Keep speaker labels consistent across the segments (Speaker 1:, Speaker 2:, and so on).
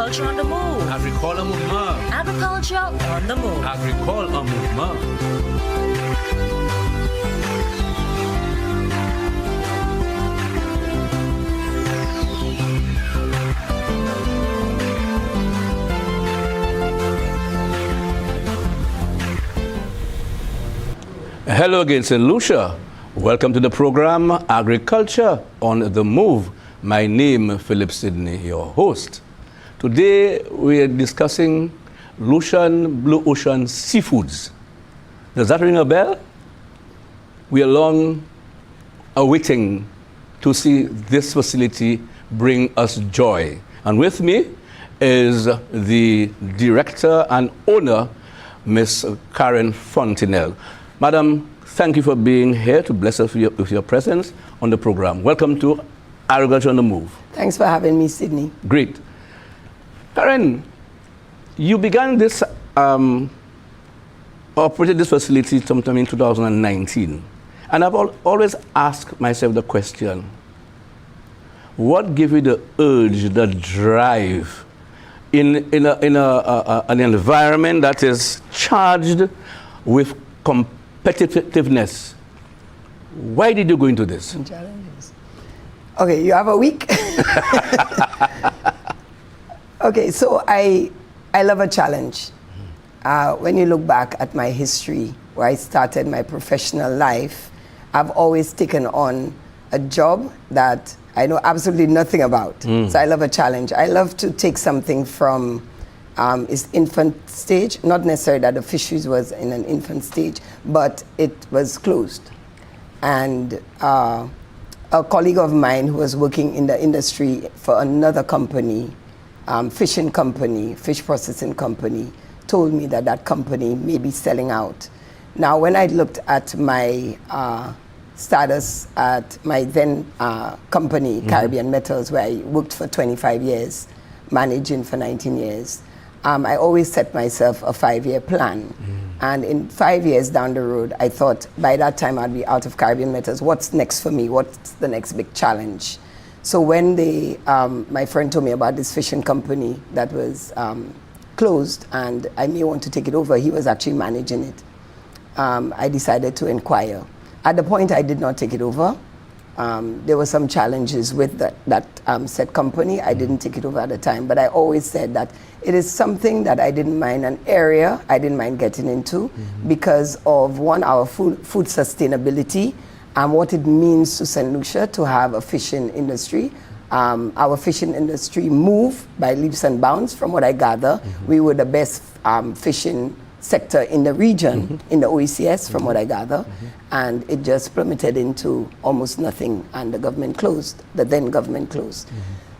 Speaker 1: Agriculture on the move.
Speaker 2: Agricole en mouvement.
Speaker 1: Agriculture on the move.
Speaker 2: Agricole en mouvement. Hello again, St. Lucia. Welcome to the program Agriculture on the Move. My name is Philip Sidney, your host. Today we are discussing Lucian Blue Ocean Seafoods. Does that ring a bell? We are long awaiting to see this facility bring us joy. And with me is the director and owner, Miss Karen Fontenelle. Madam, thank you for being here to bless us with your presence on the program. Welcome to Agriculture on the Move.
Speaker 3: Thanks for having me, Sydney.
Speaker 2: Great. Karen, you began this, operated this facility sometime in 2019. And I've always asked myself the question, what gave you the urge, the drive in an environment that is charged with competitiveness? Why did you go into this?
Speaker 3: Challenges. Okay, you have a week. Okay, so I love a challenge. When you look back at my history, where I started my professional life, I've always taken on a job that I know absolutely nothing about. So I love a challenge. I love to take something from its infant stage, not necessarily that the fisheries was in an infant stage, but it was closed. And a colleague of mine who was working in the industry for another company, fishing company, fish processing company, told me that that company may be selling out. Now, when I looked at my status at my then company, Caribbean Metals, where I worked for 25 years, managing for 19 years, I always set myself a 5-year plan. And in 5 years down the road, I thought by that time I'd be out of Caribbean Metals. What's next for me? What's the next big challenge? So when my friend told me about this fishing company that was closed and I may want to take it over, he was actually managing it. I decided to inquire. At the point I did not take it over. There were some challenges with that said company. I didn't take it over at the time, but I always said that it is something that I didn't mind, an area I didn't mind getting into because of our food sustainability and what it means to St. Lucia to have a fishing industry. Our fishing industry moved by leaps and bounds from what I gather. We were the best fishing sector in the region, in the OECS, from what I gather, and it just plummeted into almost nothing, and the government closed, the then government closed.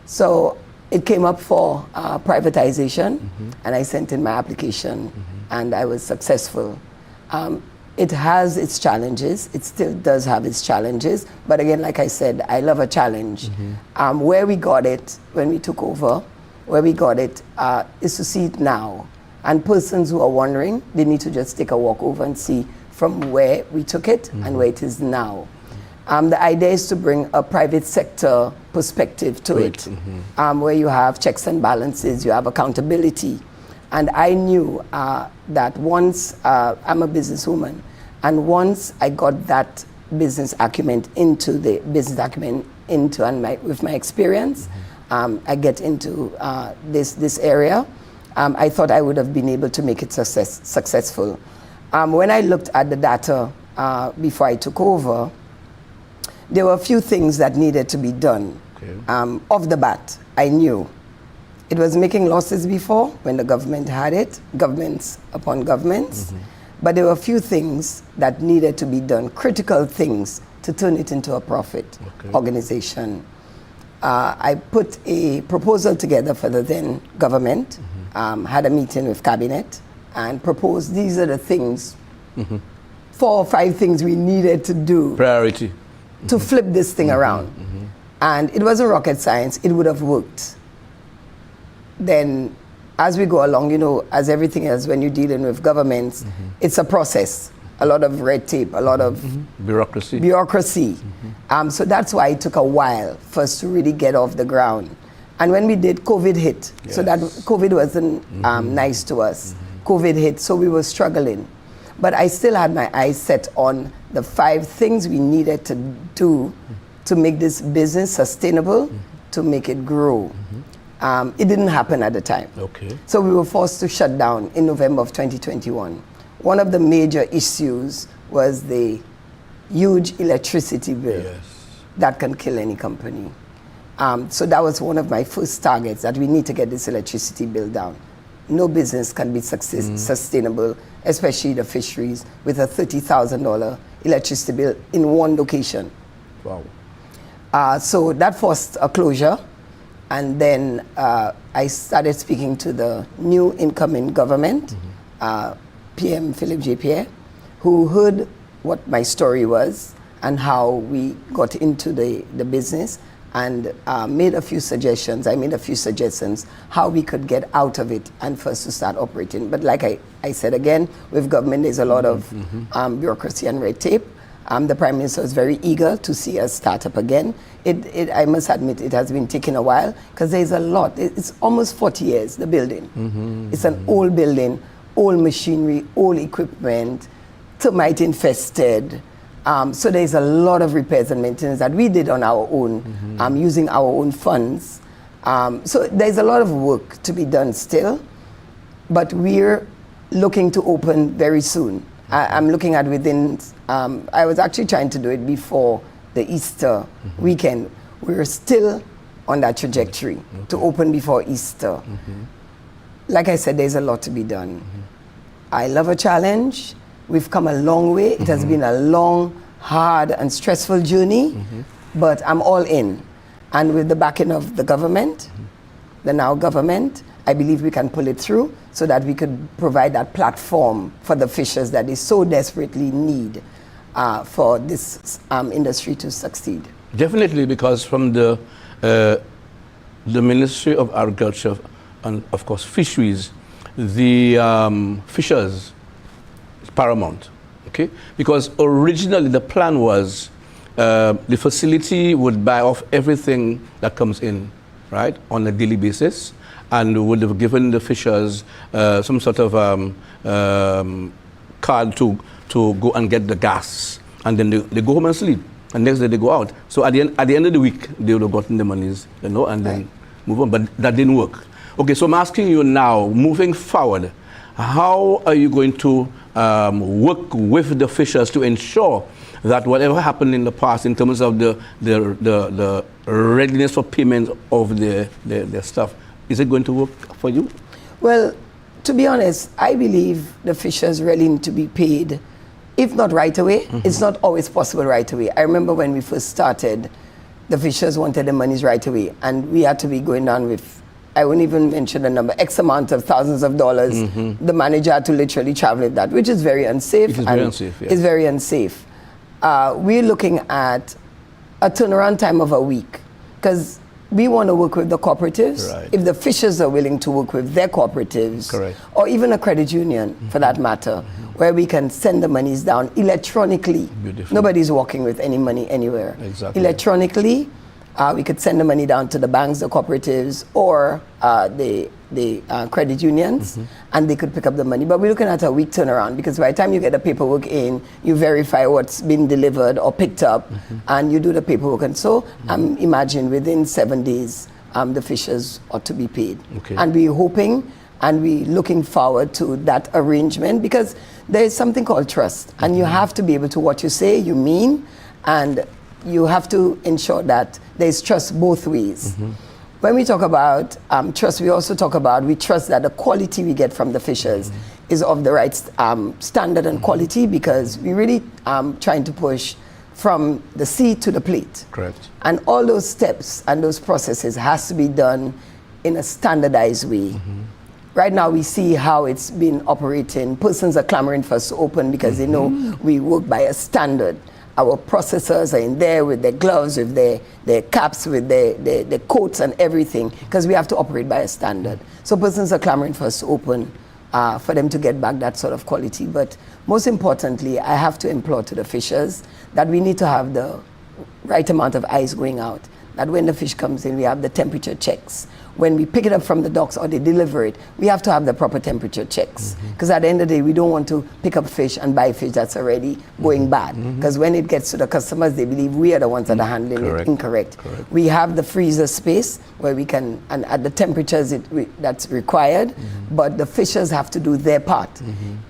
Speaker 3: So it came up for privatization, and I sent in my application, and I was successful. It has its challenges, it still does have its challenges, but again, like I said, I love a challenge. Where we got it, when we took over, where we got it is to see it now. And persons who are wondering, they need to just take a walk over and see from where we took it and where it is now. The idea is to bring a private sector perspective to it, where you have checks and balances, you have accountability. And I knew that once, I'm a businesswoman, and once I got that business acumen into and with my experience, I get into this area. I thought I would have been able to make it successful. When I looked at the data before I took over, there were a few things that needed to be done. Off the bat, I knew. It was making losses before when the government had it, governments upon governments. But there were a few things that needed to be done, critical things to turn it into a profit organization. I put a proposal together for the then government, had a meeting with cabinet and proposed these are the things, 4 or 5 things we needed to do. Priority. To flip this thing around. And it wasn't rocket science, it would have worked. Then as we go along, you know, as everything else when you're dealing with governments, it's a process. A lot of red tape, a lot of bureaucracy. So that's why it took a while for us to really get off the ground. And when we did, COVID hit. So that COVID wasn't nice to us. COVID hit, so we were struggling. But I still had my eyes set on the 5 things we needed to do to make this business sustainable, to make it grow. It didn't happen at the time.
Speaker 2: Okay.
Speaker 3: So we were forced to shut down in November of 2021. One of the major issues was the huge electricity bill that can kill any company. So that was one of my first targets, that we need to get this electricity bill down. No business can be sustainable, especially the fisheries, with a $30,000 electricity bill in one location.
Speaker 2: Wow.
Speaker 3: So that forced a closure. And then I started speaking to the new incoming government, PM Philip J. Pierre, who heard what my story was and how we got into the business, and made a few suggestions. I made a few suggestions how we could get out of it and first to start operating. But like I said again, with government, there's a lot of bureaucracy and red tape. The Prime Minister is very eager to see us start up again. I must admit, it has been taking a while, because there's a lot. It's almost 40 years, the building. It's an old building, old machinery, old equipment, termite infested. So there's a lot of repairs and maintenance that we did on our own, using our own funds. So there's a lot of work to be done still, but we're looking to open very soon. I'm looking at within, I was actually trying to do it before the Easter weekend. We're still on that trajectory to open before Easter. Like I said, there's a lot to be done. I love a challenge. We've come a long way. It has been a long, hard, and stressful journey, but I'm all in. And with the backing of the government, the now government, I believe we can pull it through so that we could provide that platform for the fishers that they so desperately need for this industry to succeed.
Speaker 2: Definitely, because from the Ministry of Agriculture and, of course, Fisheries, the fishers is paramount, okay? Because originally the plan was the facility would buy off everything that comes in, right, on a daily basis, and would have given the fishers some sort of card to go and get the gas, and then they go home and sleep, and next day they go out. So at the end of the week, they would have gotten the monies, you know, and then move on. But that didn't work. Okay, so I'm asking you now, moving forward, how are you going to work with the fishers to ensure that whatever happened in the past in terms of the readiness for payment of their stuff, is it going to work for you?
Speaker 3: Well, to be honest, I believe the fishers really need to be paid, if not right away. It's not always possible right away. I remember when we first started, the fishers wanted the monies right away, and we had to be going down with, I won't even mention the number, X amount of thousands of dollars. The manager had to literally travel with that, which is very unsafe.
Speaker 2: It is very unsafe, yeah.
Speaker 3: It's very unsafe. We're looking at a turnaround time of a week, because we want to work with the cooperatives.
Speaker 2: Right.
Speaker 3: If the fishers are willing to work with their cooperatives,
Speaker 2: correct,
Speaker 3: or even a credit union for that matter, where we can send the monies down electronically.
Speaker 2: Beautiful.
Speaker 3: Nobody's walking with any money anywhere.
Speaker 2: Exactly.
Speaker 3: Electronically, we could send the money down to the banks, the cooperatives, or the credit unions, and they could pick up the money. But we're looking at a week turnaround, because by the time you get the paperwork in, you verify what's been delivered or picked up, and you do the paperwork. And so imagine within 7 days, the fishers ought to be paid.
Speaker 2: Okay.
Speaker 3: And we're hoping and we're looking forward to that arrangement, because there is something called trust, and you have to be able to what you say, you mean, and you have to ensure that there's trust both ways. When we talk about trust, we also talk about, we trust that the quality we get from the fishers is of the right standard and quality, because we're really trying to push from the sea to the plate.
Speaker 2: Correct.
Speaker 3: And all those steps and those processes has to be done in a standardized way. Right now we see how it's been operating. Persons are clamoring for us to open because they know we work by a standard. Our processors are in there with their gloves, with their caps, with their coats and everything, because we have to operate by a standard. So persons are clamoring for us to open, for them to get back that sort of quality. But most importantly, I have to implore to the fishers that we need to have the right amount of eyes going out. that when the fish comes in, we have the temperature checks. When we pick it up from the docks or they deliver it, we have to have the proper temperature checks. Because at the end of the day, we don't want to pick up fish and buy fish that's already going bad. Because when it gets to the customers, they believe we are the ones that are handling it incorrect. We have the freezer space where we can, and at the temperatures that's required, but the fishers have to do their part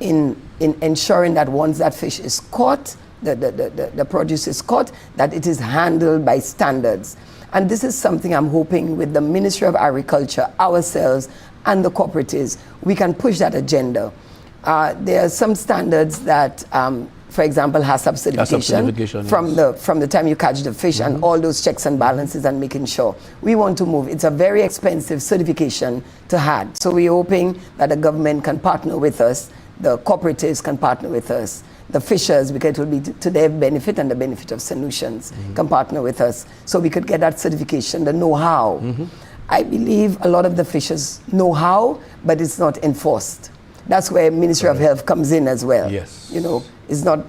Speaker 3: in ensuring that once that fish is caught, the produce is caught, that it is handled by standards. And this is something I'm hoping with the Ministry of Agriculture, ourselves, and the cooperatives, we can push that agenda. There are some standards that, for example, HACCP certification from the time you catch the fish and all those checks and balances and making sure. We want to move. It's a very expensive certification to have. So we're hoping that the government can partner with us, the cooperatives can partner with us, the fishers, because it will be to their benefit and the benefit of St. Lucians, can partner with us so we could get that certification, the know-how. I believe a lot of the fishers know how, but it's not enforced. That's where Ministry of Health comes in as well.
Speaker 2: Yes.
Speaker 3: You know, it's not,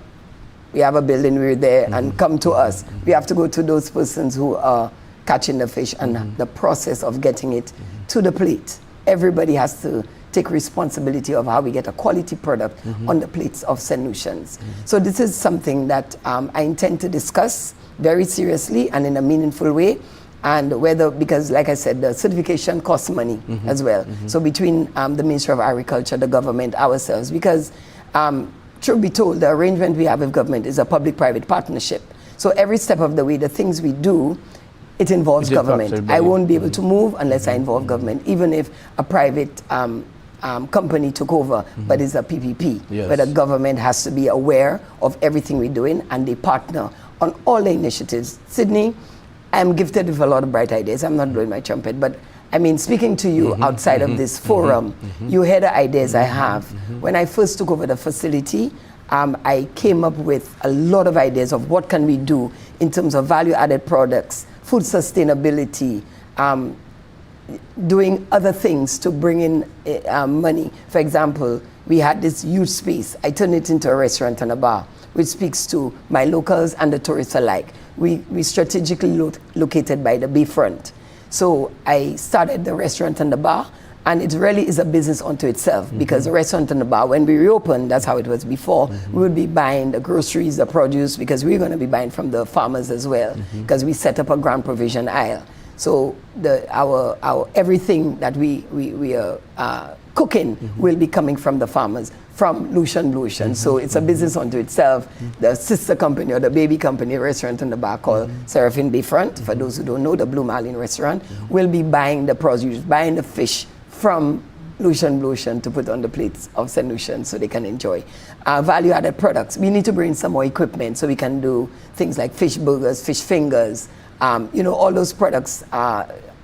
Speaker 3: we have a building, we're there, and come to us. We have to go to those persons who are catching the fish and the process of getting it to the plate. Everybody has to take responsibility of how we get a quality product on the plates of St. Lucians. So this is something that I intend to discuss very seriously and in a meaningful way. And whether, because like I said, the certification costs money as well. So between the Ministry of Agriculture, the government, ourselves, because truth be told, the arrangement we have with government is a public-private partnership. So every step of the way, the things we do, it involves government. I won't be able to move unless I involve government, even if a private company took over, but it's a PPP, where the government has to be aware of everything we're doing and they partner on all the initiatives. Sydney, I'm gifted with a lot of bright ideas. I'm not blowing my trumpet, but I mean, speaking to you outside of this forum, you hear the ideas I have. When I first took over the facility, I came up with a lot of ideas of what can we do in terms of value-added products, food sustainability, doing other things to bring in money. For example, we had this huge space. I turned it into a restaurant and a bar, which speaks to my locals and the tourists alike. We strategically located by the bayfront. So I started the restaurant and the bar, and it really is a business unto itself, because the restaurant and the bar, when we reopened, that's how it was before, we would be buying the groceries, the produce, because we're going to be buying from the farmers as well, because we set up a ground provision aisle. So our everything that we are cooking will be coming from the farmers, from Lucian Blue Ocean. So it's a business unto itself. The sister company or the baby company restaurant in the bar called Seraphine Bayfront, for those who don't know, the Blue Marlin restaurant, will be buying the produce, buying the fish from Lucian Blue Ocean to put on the plates of St. Lucian so they can enjoy. Value-added products. We need to bring some more equipment so we can do things like fish burgers, fish fingers, you know, all those products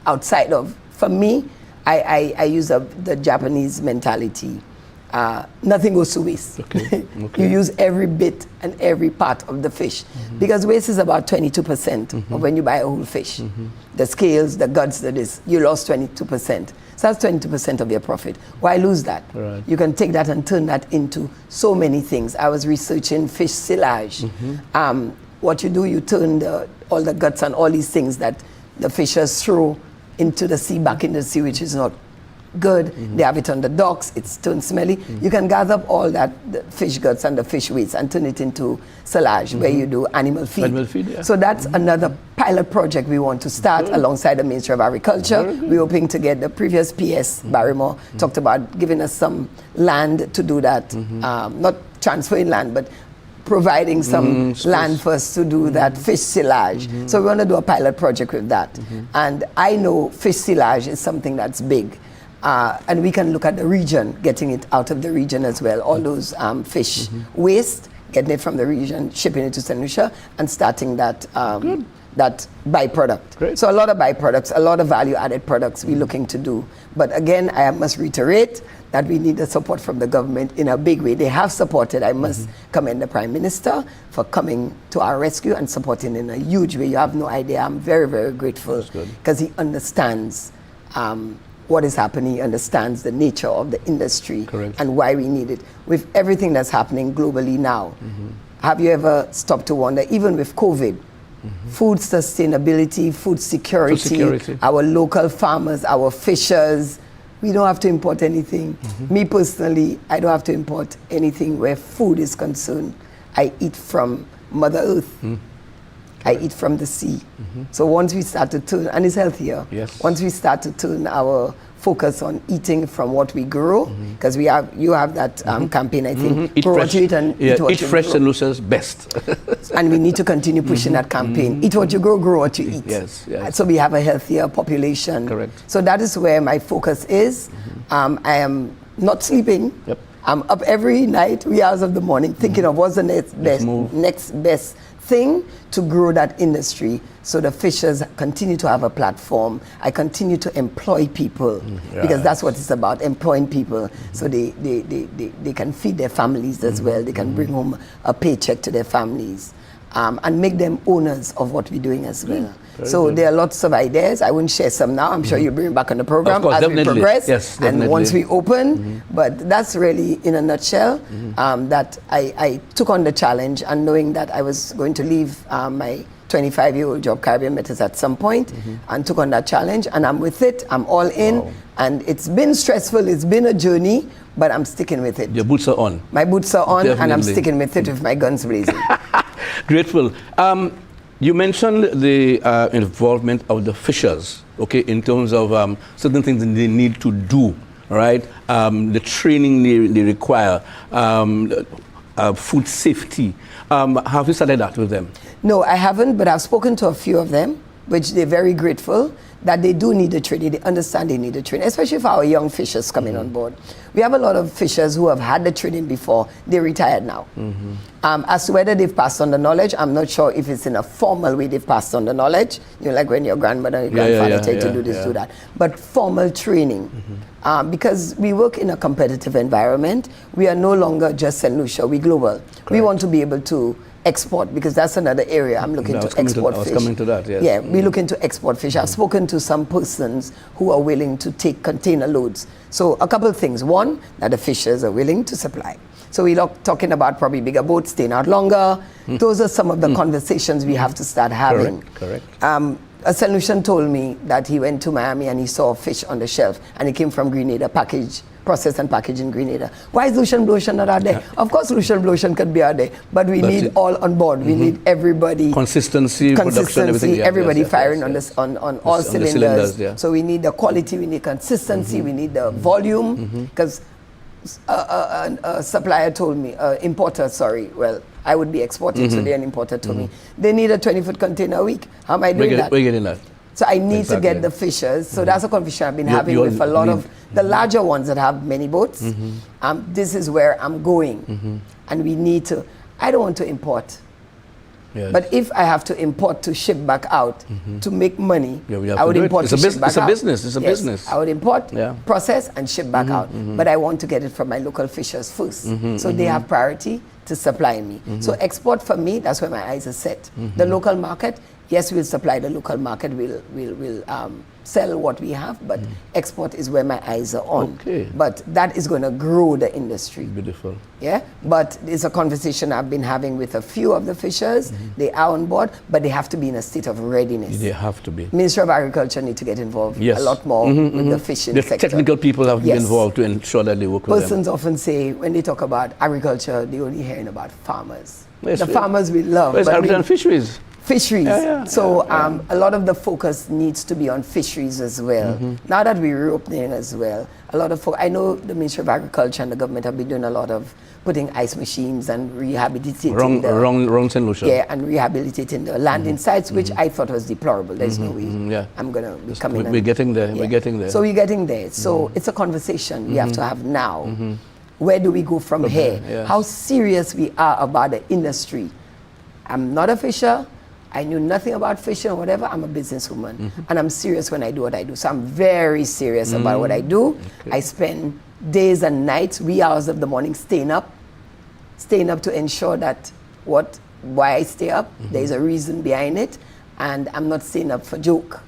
Speaker 3: outside of, for me, I use the Japanese mentality. Nothing goes to waste. You use every bit and every part of the fish, because waste is about 22% of when you buy a whole fish. The scales, the guts, you lost 22%. So that's 22% of your profit. Why lose that? You can take that and turn that into so many things. I was researching fish silage. What you do, you turn all the guts and all these things that the fishers throw into the sea, back in the sea, which is not good. They have it on the docks, it's turned smelly. You can gather up all that, the fish guts and the fish waste, and turn it into silage, where you do animal feed. So that's another pilot project we want to start alongside the Ministry of Agriculture. We're hoping to get the previous PS, Barrymore, talked about giving us some land to do that. Not transferring land, but providing some land for us to do that fish silage. So we want to do a pilot project with that. And I know fish silage is something that's big. And we can look at the region, getting it out of the region as well. All those fish waste, getting it from the region, shipping it to St. Lucia, and starting that that byproduct. So a lot of byproducts, a lot of value-added products we're looking to do. But again, I must reiterate that we need the support from the government in a big way. They have supported. I must commend the Prime Minister for coming to our rescue and supporting in a huge way. You have no idea. I'm very, very grateful, because he understands what is happening. He understands the nature of the industry and why we need it. With everything that's happening globally now, have you ever stopped to wonder, even with COVID, food sustainability, food security, our local farmers, our fishers. We don't have to import anything. Me personally, I don't have to import anything where food is concerned. I eat from Mother Earth. I eat from the sea. So once we start to turn, and it's healthier.
Speaker 2: Yes.
Speaker 3: Once we start to turn our focus on eating from what we grow, because you have that campaign, I think,
Speaker 2: Eat
Speaker 3: grow
Speaker 2: fresh.
Speaker 3: what you eat and eat what
Speaker 2: Eat
Speaker 3: you
Speaker 2: fresh
Speaker 3: grow.
Speaker 2: St. Lucia's best.
Speaker 3: And we need to continue pushing that campaign. Eat what you grow, grow what you eat.
Speaker 2: Yes, yes.
Speaker 3: So we have a healthier population.
Speaker 2: Correct.
Speaker 3: So that is where my focus is. I am not sleeping.
Speaker 2: Yep.
Speaker 3: I'm up every night, 3 hours of the morning, thinking of what's the next best thing to grow that industry, so the fishers continue to have a platform. I continue to employ people, because that's what it's about, employing people, so they can feed their families as well. They can bring home a paycheck to their families, and make them owners of what we're doing as well. So there are lots of ideas. I won't share some now. I'm sure you'll bring back on the program
Speaker 2: Of course,
Speaker 3: as
Speaker 2: definitely.
Speaker 3: we progress.
Speaker 2: Yes,
Speaker 3: and
Speaker 2: definitely.
Speaker 3: once we open. But that's really, in a nutshell, that I took on the challenge, and knowing that I was going to leave my 25-year-old job, Caribbean Metals, at some point, and took on that challenge, and I'm with it. I'm all in.
Speaker 2: Wow.
Speaker 3: And it's been stressful. It's been a journey, but I'm sticking with it.
Speaker 2: Your boots are on.
Speaker 3: My boots are on, and I'm
Speaker 2: Definitely.
Speaker 3: sticking with it with my guns blazing.
Speaker 2: Grateful. You mentioned the involvement of the fishers, okay, in terms of certain things that they need to do, right? The training they require, food safety. Have you started that with them?
Speaker 3: No, I haven't, but I've spoken to a few of them, which they're very grateful that they do need the training. They understand they need the training, especially for our young fishers coming on board. We have a lot of fishers who have had the training before. They're retired now. As to whether they've passed on the knowledge, I'm not sure if it's in a formal way they've passed on the knowledge. You know, like when your grandmother and your grandfather tell you to do this, do that. But formal training. Because we work in a competitive environment, we are no longer just St. Lucia, we're global. We want to be able to export, because that's another area I'm looking to export fish.
Speaker 2: I was coming to that, yes.
Speaker 3: Yeah, we're looking to export fish. I've spoken to some persons who are willing to take container loads. So a couple of things. One, that the fishers are willing to supply. So we're talking about probably bigger boats, staying out longer. Those are some of the conversations we have to start having.
Speaker 2: Correct.
Speaker 3: A St. Lucian told me that he went to Miami and he saw a fish on the shelf, and it came from Grenada, processed and packaged in Grenada. Why is Lucian Blue Ocean not out there? Of course Lucian Blue Ocean could be out there, but we need all on board. We need everybody.
Speaker 2: Consistency, production, everything.
Speaker 3: Everybody firing on all cylinders. So we need the quality, we need consistency, we need the volume, because a supplier told me, importer, sorry, well, I would be exporting, so they're an importer told me, they need a 20-foot container a week. How am I doing that?
Speaker 2: We're getting that.
Speaker 3: So I need to get the fishers. So that's a conversation I've been having with a lot of the larger ones that have many boats. This is where I'm going. And we need to, I don't want to import.
Speaker 2: Yes.
Speaker 3: But if I have to import to ship back out to make money, I would import to ship back out.
Speaker 2: It's a business. It's a business.
Speaker 3: I would import, process, and ship back out. But I want to get it from my local fishers first. So they have priority to supply me. So export for me, that's where my eyes are set. The local market, yes, we'll supply the local market. We'll sell what we have, but export is where my eyes are on.
Speaker 2: Okay.
Speaker 3: But that is going to grow the industry.
Speaker 2: Beautiful.
Speaker 3: Yeah, but it's a conversation I've been having with a few of the fishers. They are on board, but they have to be in a state of readiness.
Speaker 2: They have to be.
Speaker 3: Ministry of Agriculture need to get involved a lot more with the fishing sector.
Speaker 2: The technical people have to be involved to ensure that they work with them.
Speaker 3: Persons often say, when they talk about agriculture, they're only hearing about farmers. The farmers we love.
Speaker 2: It's agriculture and fisheries.
Speaker 3: Fisheries. A lot of the focus needs to be on fisheries as well. Now that we're reopening as well, a lot of I know the Ministry of Agriculture and the government have been doing a lot of putting ice machines and rehabilitating
Speaker 2: wrong St. Lucia.
Speaker 3: Yeah, and rehabilitating the landing sites, which I thought was deplorable. There's no way I'm going to be coming.
Speaker 2: We're getting there. We're getting there.
Speaker 3: So we're getting there. So it's a conversation we have to have now. Where do we go from here?
Speaker 2: Yes.
Speaker 3: How serious we are about the industry. I'm not a fisher. I knew nothing about fishing or whatever. I'm a businesswoman. And I'm serious when I do what I do. So I'm very serious about what I do. I spend days and nights, wee hours of the morning, staying up to ensure that why I stay up, there's a reason behind it. And I'm not staying up for joke.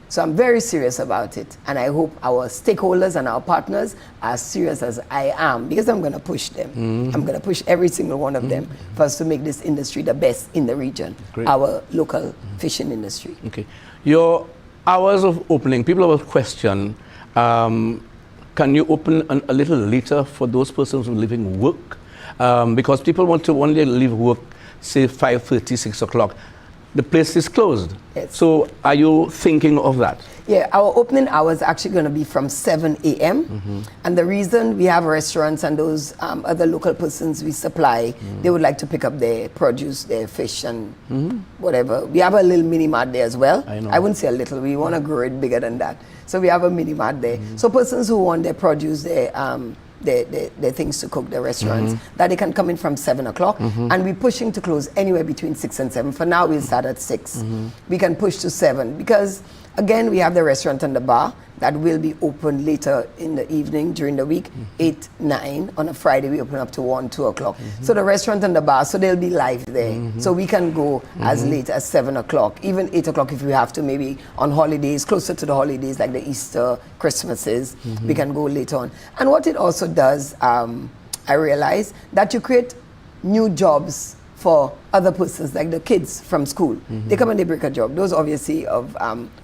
Speaker 3: So I'm very serious about it, and I hope our stakeholders and our partners are serious as I am, because I'm going to push them. I'm going to push every single one of them for us to make this industry the best in the region, our local fishing industry.
Speaker 2: Okay. Your hours of opening, people have a question, can you open a little later for those persons who are leaving work? Because people want to only leave work, say 5:30, 6 o'clock. The place is closed.
Speaker 3: Yes.
Speaker 2: So are you thinking of that?
Speaker 3: Yeah, our opening hours are actually going to be from 7 a.m. And the reason we have restaurants and those other local persons we supply, they would like to pick up their produce, their fish and whatever. We have a little mini mart there as well.
Speaker 2: I know.
Speaker 3: I wouldn't say a little, we want to grow it bigger than that. So we have a mini mart there. So persons who want their produce, their things to cook, the restaurants, that they can come in from 7 o'clock. And we're pushing to close anywhere between 6 and 7. For now, we'll start at 6. We can push to 7 because, again, we have the restaurant and the bar that will be open later in the evening during the week, 8, 9. On a Friday, we open up to 1, 2 o'clock. So the restaurant and the bar, so they'll be live there. So we can go as late as 7 o'clock, even 8 o'clock if we have to, maybe on holidays, closer to the holidays like the Easter, Christmases, we can go later on. And what it also does, I realize, that you create new jobs for other persons, like the kids from school. They come and they break a job. Those obviously of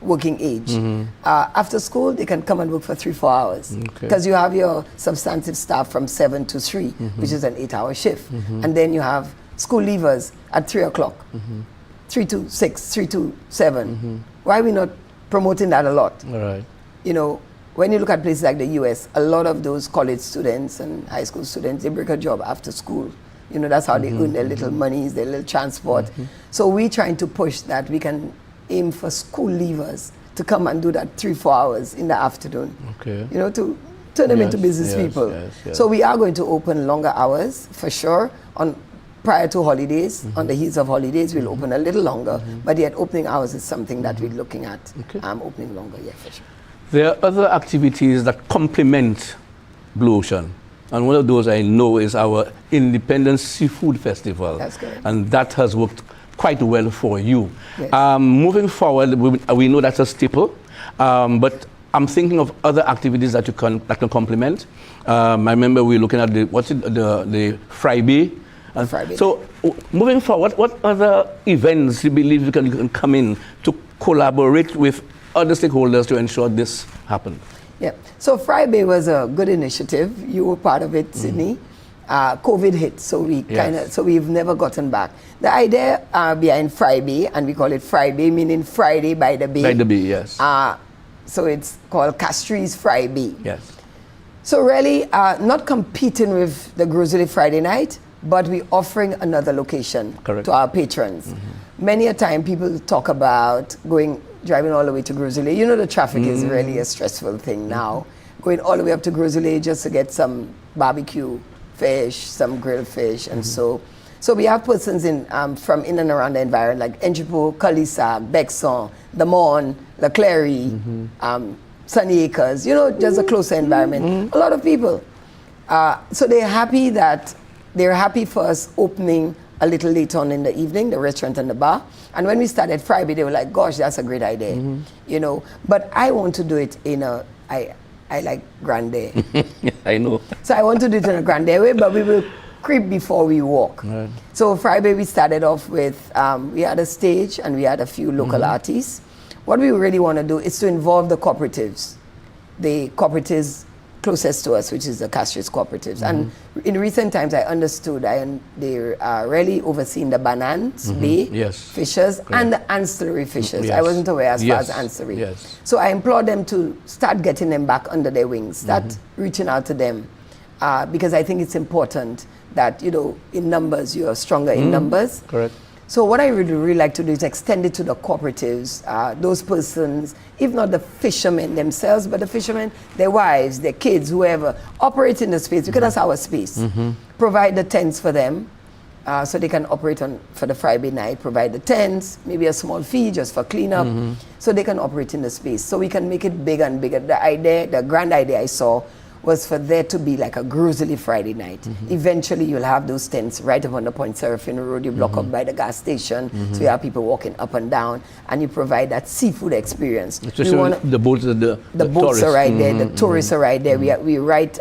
Speaker 3: working age. After school, they can come and work for 3-4 hours. Because you have your substantive staff from 7 to 3, which is an 8-hour shift. And then you have school leavers at 3 o'clock, 3 to 6, 3 to 7. Why are we not promoting that a lot?
Speaker 2: All right.
Speaker 3: You know, when you look at places like the US, a lot of those college students and high school students, they break a job after school. You know, that's how they earn their little monies, their little transport. So we're trying to push that we can aim for school leavers to come and do that 3-4 hours in the afternoon. You know, to turn them into business people. So we are going to open longer hours for sure. Prior to holidays, on the heels of holidays, we'll open a little longer. But yet opening hours is something that we're looking at. Opening longer, yeah, for sure.
Speaker 2: There are other activities that complement Blue Ocean. And one of those I know is our Independence Seafood Festival.
Speaker 3: That's good.
Speaker 2: And that has worked quite well for you.
Speaker 3: Yes.
Speaker 2: Moving forward, we know that's a staple, but I'm thinking of other activities that can complement. I remember we were looking at the Friday.
Speaker 3: Friday.
Speaker 2: So moving forward, what other events you believe you can come in to collaborate with other stakeholders to ensure this happens?
Speaker 3: Yeah, so Friday was a good initiative. You were part of it, Sydney. COVID hit, so we've never gotten back. The idea behind Friday, and we call it Friday, meaning Friday by the Bay.
Speaker 2: By the Bay, yes.
Speaker 3: So it's called Castries Friday.
Speaker 2: Yes.
Speaker 3: So really, not competing with the Grizzly Friday night, but we're offering another location to our patrons. Many a time people talk about driving all the way to Grizzly. You know, the traffic is really a stressful thing now. Going all the way up to Grizzly just to get some barbecue fish, some grilled fish, and so we have persons from in and around the environment, like Enchipo, 𝐀𝐠𝐫𝐢𝐥, Bexon, The Mon, La Clary, Sunny Acres, you know, just a closer environment. A lot of people. So they're happy for us opening a little later on in the evening, the restaurant and the bar. And when we started Friday, they were like, gosh, that's a great idea, you know. But I want to do it I like grande.
Speaker 2: I know.
Speaker 3: So I want to do it in a grande way, but we will creep before we walk. Right. So Friday we started off with, we had a stage and we had a few local artists. What we really want to do is to involve the cooperatives closest to us, which is the Castries cooperatives. And in recent times, I understood they're really overseeing the bananas, bay fishers, and the ancillary fishers. I wasn't aware as far as ancillary. So I implored them to start getting them back under their wings, start reaching out to them, because I think it's important that, you know, in numbers, you are stronger in numbers.
Speaker 2: Correct.
Speaker 3: So what I would really like to do is extend it to the cooperatives, those persons, if not the fishermen themselves, but the fishermen, their wives, their kids, whoever, operate in the space, because that's our space. Provide the tents for them, so they can operate for the Friday night, provide the tents, maybe a small fee just for cleanup, so they can operate in the space. So we can make it bigger and bigger. The grand idea I saw was for there to be like a Grocery Friday night. Eventually, you'll have those tents right up on the Point Seraphim Road. You block up by the gas station, so you have people walking up and down, and you provide that seafood experience.
Speaker 2: The boats, the
Speaker 3: boats are right there. The tourists are right there. We right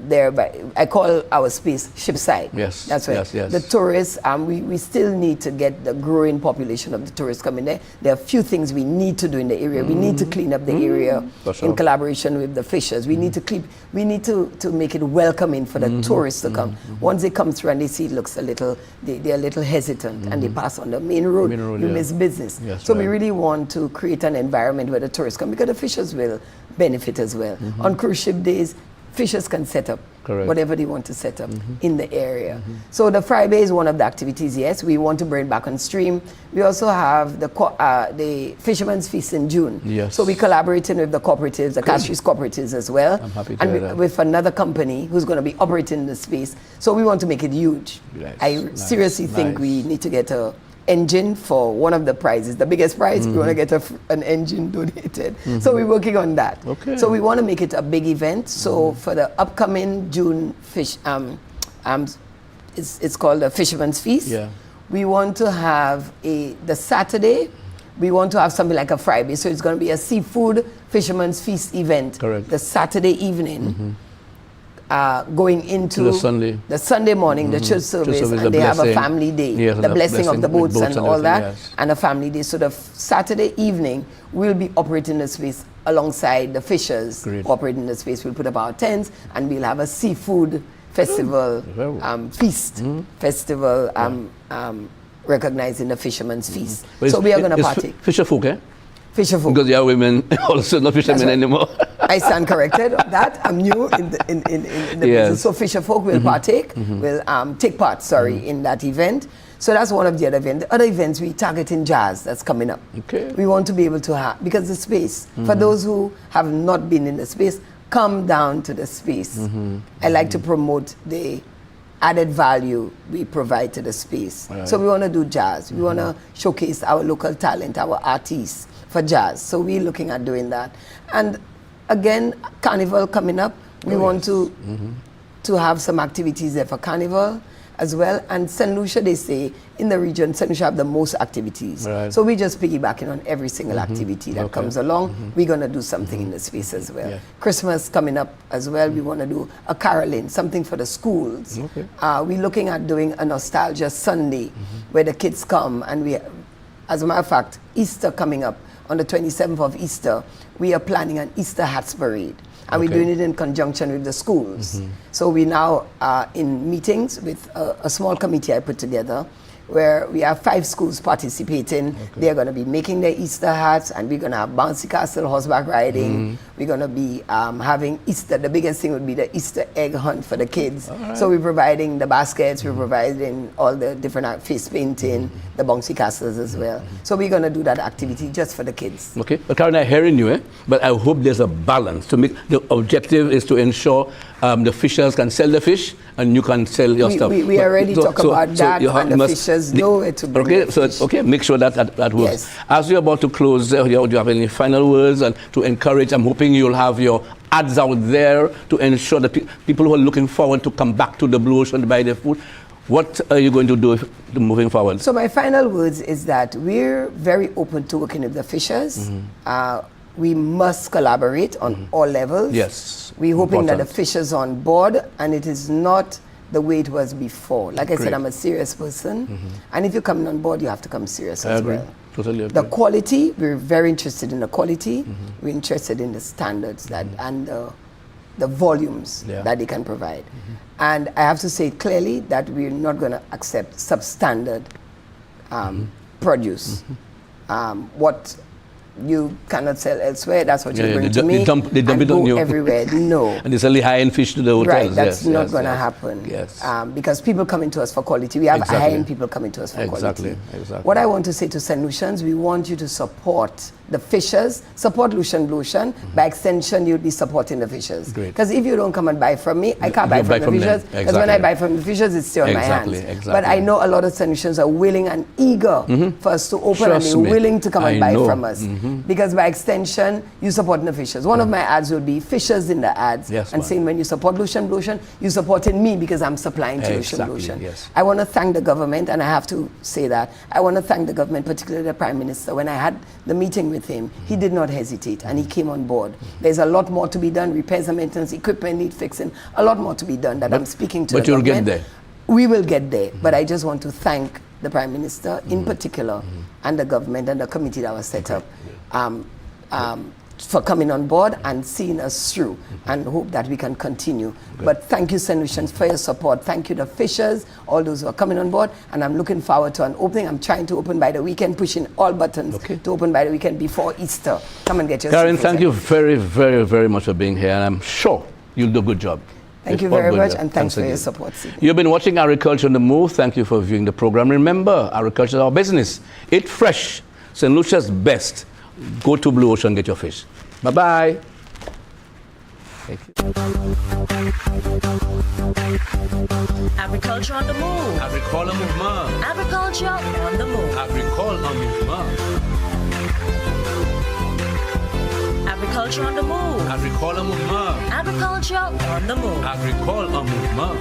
Speaker 3: there. I call our space Shipside.
Speaker 2: Yes,
Speaker 3: that's right.
Speaker 2: Yes.
Speaker 3: The tourists. We still need to get the growing population of the tourists coming there. There are a few things we need to do in the area. We need to clean up the area in collaboration with the fishers. We need to make it welcoming for the tourists to come. Once they come through and they see it looks a little, they're a little hesitant and they pass on the main road. You miss business.
Speaker 2: Yes,
Speaker 3: so we really want to create an environment where the tourists come, because the fishers will benefit as well. On cruise ship days, fishers can set up whatever they want to set up in the area. So the Friday is one of the activities, yes. We want to bring back on stream. We also have the Fisherman's Feast in June.
Speaker 2: Yes.
Speaker 3: So we're collaborating with the cooperatives, the catcheries cooperatives as well.
Speaker 2: I'm happy to hear that.
Speaker 3: With another company who's going to be operating the space. So we want to make it huge. I seriously think we need to get a engine for one of the prizes. The biggest prize, we want to get an engine donated. So we're working on that. So we want to make it a big event. So for the upcoming June it's called the Fisherman's Feast. We want to have the Saturday, we want to have something like a Friday. So it's going to be a seafood Fisherman's Feast event. The Saturday evening. Going into the Sunday morning, the church service, and they have a family day, the blessing of the boats and all that, and a family day. So the Saturday evening, we'll be operating the space alongside the fishers operating the space. We'll put up our tents, and we'll have a seafood festival, feast festival, recognizing the Fisherman's Feast. So we are going to partake.
Speaker 2: Fisher folk, eh?
Speaker 3: Fisher folk.
Speaker 2: Because there are women also not fishermen anymore.
Speaker 3: I stand corrected on that. I'm new in the business. So fisher folk will partake, will take part, in that event. So that's one of the other events. The other events, we targeting jazz that's coming up. We want to be able to have, because the space, for those who have not been in the space, come down to the space. I like to promote the added value we provide to the space. So we want to do jazz. We want to showcase our local talent, our artists for jazz. So we're looking at doing that. And again, Carnival coming up. We want to have some activities there for Carnival as well. And St. Lucia, they say, in the region, St. Lucia have the most activities. So we just piggybacking on every single activity that comes along. We're going to do something in the space as well. Christmas coming up as well. We want to do a caroling, something for the schools. We're looking at doing a nostalgia Sunday where the kids come, and we, as a matter of fact, Easter coming up. On the 27th of Easter, we are planning an Easter hats parade. And we're doing it in conjunction with the schools. So we now are in meetings with a small committee I put together, where we have 5 schools participating. They're going to be making their Easter hats, and we're going to have bouncy castle, horseback riding. We're going to be having Easter. The biggest thing would be the Easter egg hunt for the kids. So we're providing the baskets, we're providing all the different face painting, the bouncy castles as well. So we're going to do that activity just for the kids.
Speaker 2: Well, Karen, I'm hearing you, but I hope there's a balance. To make the objective is to ensure the fishers can sell the fish and you can sell your stuff.
Speaker 3: We already talk about that, and the fishers know it to bring
Speaker 2: Okay, make sure that that works. As we're about to close, do you have any final words and to encourage? I'm hoping you'll have your ads out there to ensure that people who are looking forward to come back to the Blue Ocean to buy their food. What are you going to do moving forward?
Speaker 3: So my final words is that we're very open to working with the fishers. We must collaborate on all levels. We're hoping that the fishers are on board, and it is not the way it was before. Like I said, I'm a serious person, and if you're coming on board, you have to come serious as well.
Speaker 2: Totally agree.
Speaker 3: The quality, we're very interested in the quality. We're interested in the standards that and the volumes that they can provide. And I have to say clearly that we're not going to accept substandard produce. What you cannot sell elsewhere, that's what you bring to me.
Speaker 2: They dump it on you
Speaker 3: everywhere. No.
Speaker 2: And they sell the high-end fish to the hotels.
Speaker 3: Right, that's not going to happen. Because people coming to us for quality. We have high-end people coming to us for quality. What I want to say to St. Lucians, we want you to support the fishers, support Lucian Blue Ocean. By extension, you'll be supporting the fishers. Because if you don't come and buy from me, I can't buy from the fishers. Because when I buy from the fishers, it's still in my hands. But I know a lot of St. Lucians are willing and eager for us to open, and they're willing to come and buy from us. because by extension, you supporting the fishers. One of my ads will be fishers in the ads,
Speaker 2: Yes,
Speaker 3: and
Speaker 2: ma'am.
Speaker 3: saying when you support Lucian Blue Ocean, you're supporting me because I'm supplying to Lucian Blue Ocean.
Speaker 2: Yes.
Speaker 3: I want to thank the government, and I have to say that. I want to thank the government, particularly the Prime Minister. When I had the meeting with him, he did not hesitate, and he came on board. There's a lot more to be done, repairs and maintenance, equipment need fixing, a lot more to be done that I'm speaking to the government.
Speaker 2: But you'll get there.
Speaker 3: We will get there, but I just want to thank the Prime Minister in particular and the government and the committee that was set up for coming on board and seeing us through, and hope that we can continue. But thank you, St. Lucians, for your support. Thank you, the fishers, all those who are coming on board, and I'm looking forward to an opening. I'm trying to open by the weekend, pushing all buttons to open by the weekend before Easter. Come and get your
Speaker 2: Karen,
Speaker 3: seafood.
Speaker 2: thank you very, very, very much for being here, and I'm sure you'll do a good job.
Speaker 3: Thank you
Speaker 2: All
Speaker 3: very
Speaker 2: good
Speaker 3: much,
Speaker 2: job.
Speaker 3: and thanks for
Speaker 2: again.
Speaker 3: your support, Stephen.
Speaker 2: You've been watching Agriculture on the Move. Thank you for viewing the program. Remember, agriculture is our business. Eat fresh. St. Lucia's best. Go to Blue Ocean, get your fish. Bye-bye. Thank you.
Speaker 1: Agriculture on the move.
Speaker 2: Agricole mouvement.
Speaker 1: Agriculture on the move.
Speaker 2: Agricole mouvement.
Speaker 1: Agriculture on the move.
Speaker 2: Agricole mouvement.
Speaker 1: Agriculture on the move.
Speaker 2: Agricole mouvement.